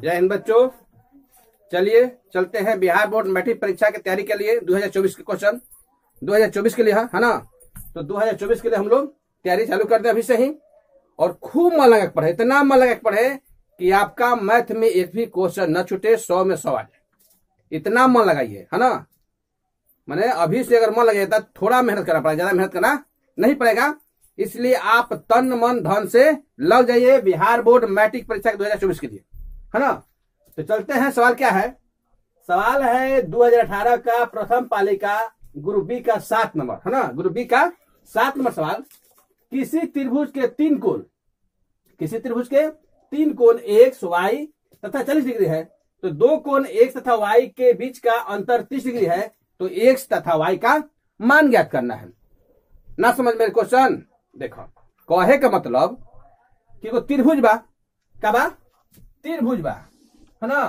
जय हिंद बच्चों। चलिए चलते हैं बिहार बोर्ड मैट्रिक परीक्षा की तैयारी के लिए 2024 के क्वेश्चन 2024 के लिए है ना। तो 2024 के लिए हम लोग तैयारी चालू करते हैं अभी से ही, और खूब मन लगा के पढ़े, इतना मन लगा के पढ़े कि आपका मैथ में एक भी क्वेश्चन न छूटे, 100 में 100 आ जाए। इतना मन लगाइए है ना। मैंने अभी से अगर मन लगेगा तो थोड़ा मेहनत करना पड़ेगा, ज्यादा मेहनत करना नहीं पड़ेगा। इसलिए आप तन मन धन से लग जाइए बिहार बोर्ड मैट्रिक परीक्षा 2024 के लिए, है ना। तो चलते हैं, सवाल क्या है। सवाल है 2018 का प्रथम पालिका ग्रुप बी का 7 नंबर, है ना। ग्रुप बी का 7 नंबर सवाल। किसी त्रिभुज के 3 कोण x, y तथा 40 डिग्री है, तो 2 कोण x तथा y के बीच का अंतर 30 डिग्री है, तो x तथा y का मान ज्ञात करना है। ना समझ मेरे क्वेश्चन देखो, कहे का मतलब कि वो त्रिभुज बा, का बा त्रिभुज बा, है ना।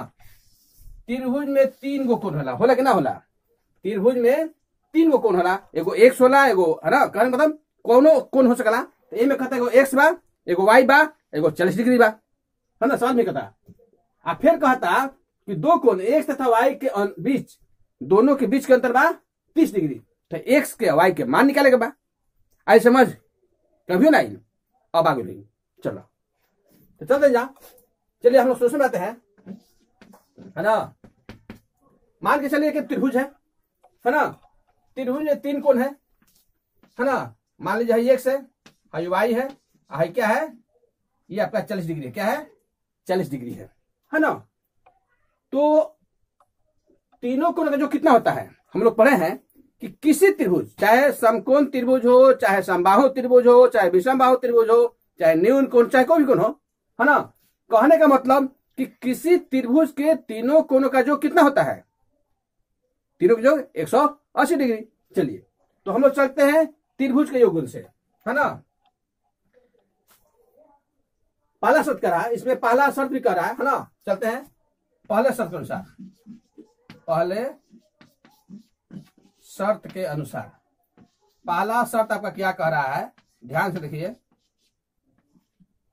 त्रिभुज में 3 गो कोण होला कि ना होला। त्रिभुज में 3 गो कोण होला, एगो x होला, एगो है ना, कहने मतलब कोनो कोण हो सकला। तो ए में कहता एगो x बा, एगो y बा, एगो 40 डिग्री बा, है ना। सवाल में कहता आ फिर कहता कि 2 कोण x तथा y के बीच, दोनों के बीच के अंतर बा 30 डिग्री। तो x के y के मान निकालेगा बा। आई समझ कभी नहीं। अब आगे नहीं, चलो तो चलते जा। चलिए हम लोग सोचने आते हैं, है ना। मान के चलिए कि त्रिभुज है ना। त्रिभुज में 3 कोण है ना। मान लीजिए x है, हाई y है, हाई क्या है, ये आपका 40 डिग्री है। क्या है, 40 डिग्री है ना। तो तीनों कोण का जो कितना होता है, हम लोग पढ़े हैं कि किसी त्रिभुज, चाहे समकोण त्रिभुज हो, चाहे समबाहु त्रिभुज हो, चाहे विषमबाहु त्रिभुज हो, चाहे न्यून कोण, चाहे कोई भी कोण हो, है ना। कहने का मतलब कि किसी त्रिभुज के तीनों कोणों का जो कितना होता है, तीनों का जो 180 डिग्री। चलिए तो हम लोग चलते हैं त्रिभुज के योग गुण से, है ना। पहला शर्त करा है, इसमें पहला शर्त भी करा है ना। चलते हैं पहले शर्त के अनुसार, पहले शर्त के अनुसार। पहला शर्त आपका क्या कह रहा है, ध्यान से देखिए।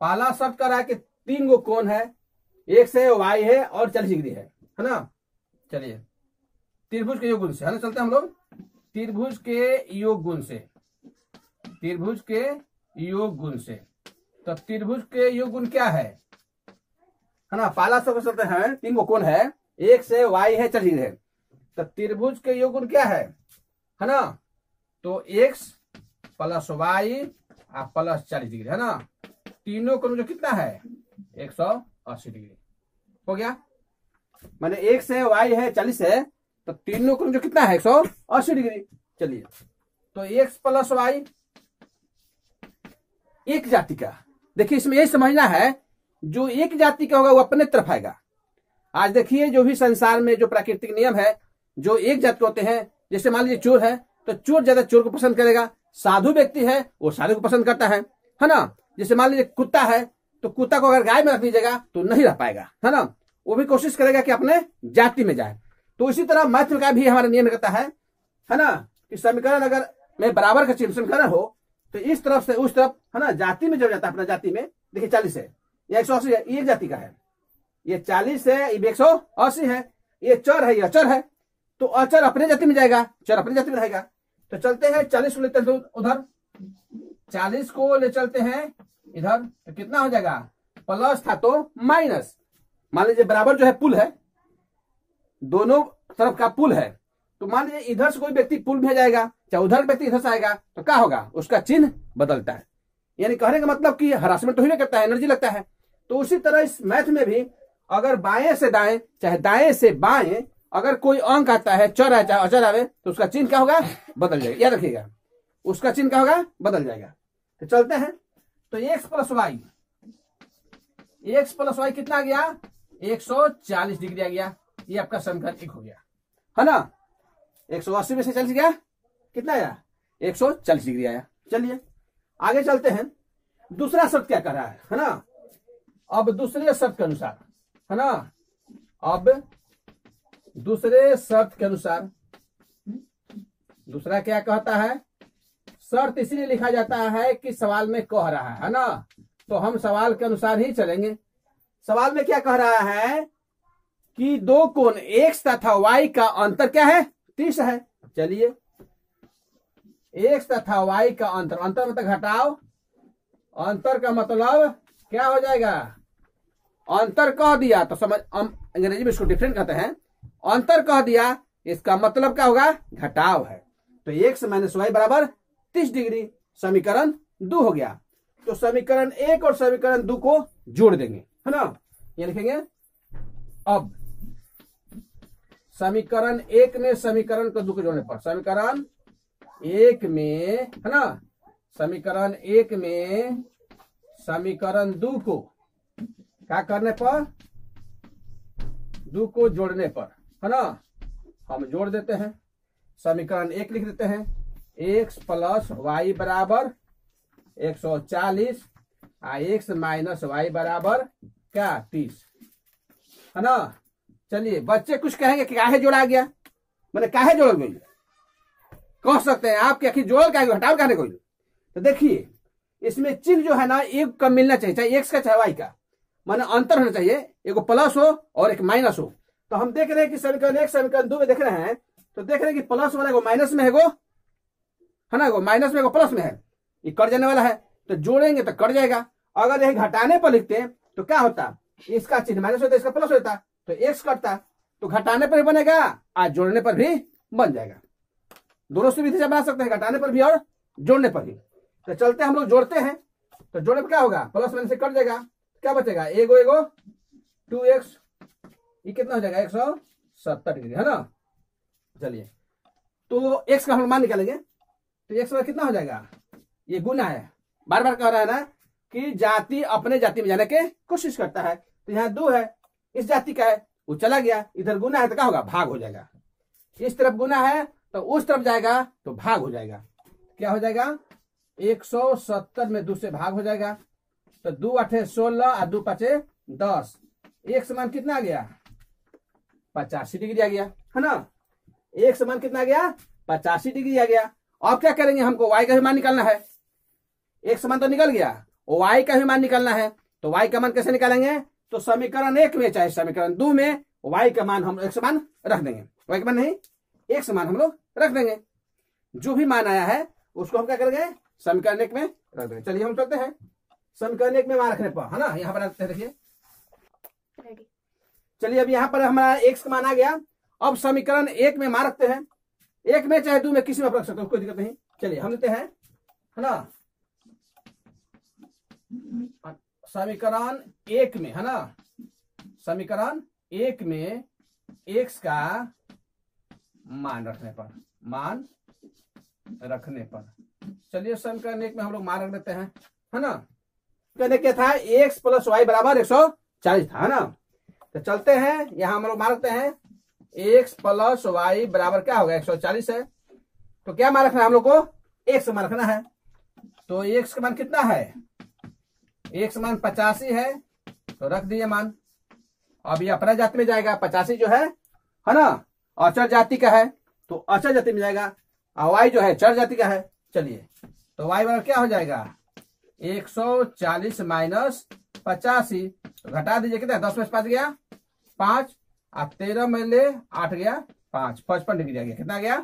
पहला शर्त कह रहा है कि 3 गो कोण है, x है, y है और 40 डिग्री है ना। चलिए त्रिभुज के योग गुण से, है ना। चलते हैं हम लोग त्रिभुज के योग गुण से, त्रिभुज के योग गुण से। तो त्रिभुज के योग गुण क्या है ना। पहला शर्त चलते हैं, 3 गो कोण है, x है, y है, 40 डिग्री है। तो त्रिभुज के योग गुण क्या है ना। तो x plus y plus 40 degree, है ना। तीनों कोण जो कितना है 180 डिग्री हो गया। माने x है, y है, 40 है, तो तीनों कोण जो कितना है 180 डिग्री। चलिए तो x प्लस y एक जाति का, देखिए इसमें यही समझना है, जो एक जाति का होगा वो अपने तरफ आएगा। आज देखिए जो भी संसार में जो प्राकृतिक नियम है, जो एक जाति के होते हैं, जैसे मान लीजिए चोर है, तो चोर ज्यादा चोर को पसंद करेगा, साधु व्यक्ति है वो साधु को पसंद करता है ना। जैसे मान लीजिए कुत्ता है, तो कुत्ता को अगर गाय में रख दीजिएगा तो नहीं रह पाएगा, है ना। वो भी कोशिश करेगा कि अपने जाति में जाए। तो इसी तरह मैथ का भी हमारा नियम कहता है ना, कि समीकरण अगर में बराबर का चिन्ह समीकरण हो, तो इस तरफ से उस तरफ, है ना, जाति में जब जाता है, अपना जाति में। देखिए 40 है, ये 180 है, ये एक जाति का है, ये 40 है, ये 180 है, ये चर है, ये अचर है, तो अचर अपने जाति में जाएगा, चर अपने जाति में रहेगा। तो चलते हैं 40 को लेते हैं उधर, 40 को ले चलते हैं इधर, तो कितना हो जाएगा, प्लस था तो माइनस। मान लीजिए बराबर जो है पुल है, दोनों तरफ का पुल है, तो मान लीजिए इधर से कोई व्यक्ति पुल में जाएगा, चाहे उधर व्यक्ति इधर से आएगा, तो क्या होगा, उसका चिन्ह बदलता है। यानी कहने का मतलब कि हरासमेंट तो ही करता है, एनर्जी लगता है। तो उसी तरह इस मैथ में भी अगर बाएं से दाएं, चाहे दाएं से बाएं, अगर कोई अंक आता है, चर है चाहे अचर आवे, तो उसका चिन्ह क्या होगा, बदल जाएगा। याद रखिएगा, उसका चिन्ह क्या होगा, बदल जाएगा। तो चलते हैं, तो x प्लस y कितना आ गया, 140 डिग्री आ गया। ये आपका समीकरण 1 हो गया, है ना। 180 में से 40 गया, कितना आया, 140 डिग्री आया। चलिए आगे चलते हैं। दूसरा शर्त क्या कर रहा है ना। अब दूसरे शर्त के अनुसार, है ना, अब दूसरे शर्त के अनुसार, दूसरा क्या कहता है, शर्त इसीलिए लिखा जाता है कि सवाल में कह रहा है ना। तो हम सवाल के अनुसार ही चलेंगे। सवाल में क्या कह रहा है कि दो कोण x तथा y का अंतर क्या है, 30 है। चलिए x तथा y का अंतर, अंतर मतलब घटाओ, अंतर का मतलब क्या हो जाएगा, अंतर कह दिया तो समझ, हम अंग्रेजी में इसको डिफरेंट कहते हैं, अंतर कह दिया इसका मतलब क्या होगा, घटाव है। तो x माइनस वाई बराबर 30 डिग्री, समीकरण 2 हो गया। तो समीकरण 1 और समीकरण 2 को जोड़ देंगे, है ना। ये लिखेंगे अब समीकरण 1 में समीकरण को 2 को जोड़ने पर, समीकरण 1 में, है ना, समीकरण 1 में समीकरण 2 को क्या करने पर, 2 को जोड़ने पर, है ना, हम जोड़ देते हैं। समीकरण 1 लिख देते हैं, x प्लस वाई बराबर 140 x माइनस वाई बराबर क्या 30, है ना। चलिए बच्चे कुछ कहेंगे कि काहे जोड़ा गया, मैंने काहे जोड़ गई, कह सकते हैं आप कि आखिर जोड़ का घटाव कहने को। तो देखिए इसमें चिन्ह जो है ना एक का मिलना चाहिए, चाहे x का चाहे y का, माने अंतर होना चाहिए, एक प्लस हो और एक माइनस हो। तो हम देख रहे हैं कि समीकरण 1 समीकरण 2 में देख रहे हैं, तो देख रहे हैं कि प्लस वाला को माइनस में है, गो है ना, गो माइनस में, गो प्लस में है, ये कट जाने वाला है, तो जोड़ेंगे तो कट जाएगा। अगर यही घटाने पर लिखते हैं तो क्या होता, इसका चिन्ह माइनस होता, इसका प्लस होता, तो x कटता, तो घटाने पर भी बनेगा आज जोड़ने पर भी बन जाएगा। दोनों से विधि से बना सकते हैं, घटाने पर भी और जोड़ने पर भी। तो चलते हम लोग जोड़ते हैं, तो जोड़ने पर क्या होगा, प्लस माइनस से कट जाएगा, क्या बचेगा, एगो एगो 2x, ये कितना हो जाएगा 170 डिग्री, है ना। चलिए तो x का हम मान निकालेंगे, तो x का कितना हो जाएगा, ये गुना है, बार बार कह रहा है ना कि जाति अपने जाति में जाने की कोशिश करता है। तो यहाँ 2 है, इस जाति का है, वो चला गया, इधर गुना है तो क्या होगा, भाग हो जाएगा, इस तरफ गुना है तो उस तरफ जाएगा तो भाग हो जाएगा, क्या हो जाएगा 170 में 2 से भाग हो जाएगा, तो 2 8 16 और 2 5 10, एक समान कितना आ गया 85 डिग्री आ गया, है ना। एक समान कितना आ गया 85 डिग्री आ गया। अब क्या करेंगे, हमको y का भी मान निकालना है, एक समान तो निकल गया, y का भी मान निकालना है। तो y का मान कैसे निकालेंगे, तो समीकरण 1 में चाहे समीकरण 2 में y का मान हम एक समान रख देंगे, y का मान नहीं एक समान हम लोग रख देंगे, जो भी मान आया है उसको हम क्या करेंगे समीकरण 1 में रख देंगे। चलिए हम चलते हैं समीकरण 1 में मान रखने पर, है ना, यहाँ पर रखते हैं, देखिए चलिए अब यहाँ पर हमारा x का मान आ गया। अब समीकरण 1 में मान रखते हैं, 1 में चाहे 2 में किसी में रख सकते हो, कोई दिक्कत नहीं। चलिए हम लेते हैं, है ना, समीकरण 1 में, है ना, समीकरण 1 में x का मान रखने पर, मान रखने पर, चलिए समीकरण 1 में हम लोग मान रख देते हैं, है ना। कहने क्या था, x प्लस वाई बराबर 140 था, है ना। तो चलते हैं यहां हम लोग मान रखते हैं, x प्लस वाई बराबर क्या होगा 140 है, तो क्या मान रखना है हम लोग को, x मान रखना है। तो x का मान कितना है, x मान 85 है, तो रख दिए मान। अब ये अपना जाति में जाएगा, 85 जो है ना, अचर जाति का है, तो अचर जाति में जाएगा, और y जो है चर जाति का है। चलिए तो y बराबर क्या हो जाएगा 140 माइनस 85, तो घटा दीजिए, कितना 10 में 5 गया 5, और 13 में ले 8 गया 5, 55 डिग्री आ गया, कितना गया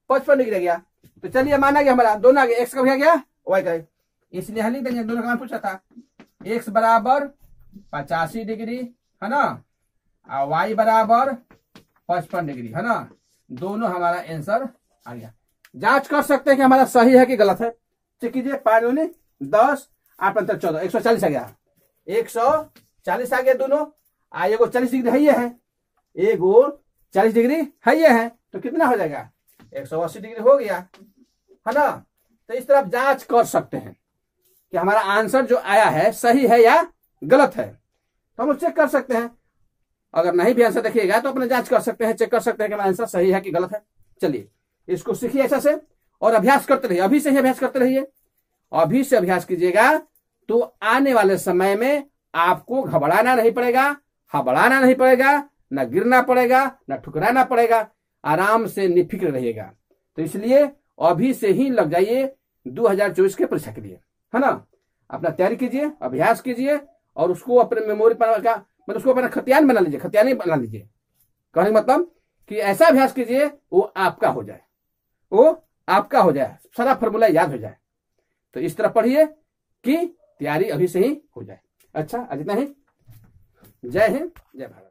55 डिग्री आ गया। तो चलिए मान आ गया हमारा, दोनों आ गया, x का भी आ गया y का, इसलिए हम लिख देंगे, दोनों का मान पूछा था, x बराबर 85 डिग्री, है ना, और y बराबर 55 डिग्री, है ना, दोनों हमारा आंसर आ गया। जांच कर सकते हैं कि हमारा सही है कि गलत है, चेक कीजिए, 5 दूनी 10 8 15 14, 140 आ गया, 140 आ गया दोनों, एगो 40 डिग्री है ये है, एगो 40 डिग्री है ये है, तो कितना हो जाएगा 180 डिग्री हो गया, है ना। तो इस तरह जांच कर सकते हैं कि हमारा आंसर जो आया है सही है या गलत है, तो हम लोग चेक कर सकते हैं। अगर नहीं भी आंसर देखिएगा तो अपने जांच कर सकते हैं, चेक कर सकते हैं कि हमारा आंसर सही है कि गलत है। चलिए इसको सीखिए ऐसा से, और अभ्यास करते रहिए, अभी से ही अभ्यास करते रहिए, अभी से अभ्यास कीजिएगा तो आने वाले समय में आपको घबराना नहीं पड़ेगा, हबड़ाना नहीं पड़ेगा, न गिरना पड़ेगा, न ठुकराना पड़ेगा, आराम से निफिक्र रहिएगा। तो इसलिए अभी से ही लग जाइए 2024 के परीक्षा के लिए, है ना। अपना तैयारी कीजिए, अभ्यास कीजिए, और उसको अपने मेमोरी पर का मतलब उसको अपना खतियान बना लीजिए, खतियानी बना लीजिए। कहने का मतलब कि ऐसा अभ्यास कीजिए वो आपका हो जाए, वो आपका हो जाए, सारा फॉर्मूला याद हो जाए। तो इस तरह पढ़िए कि तैयारी अभी से ही हो जाए। अच्छा, आज इतना ही। जय हिंद, जय भारत।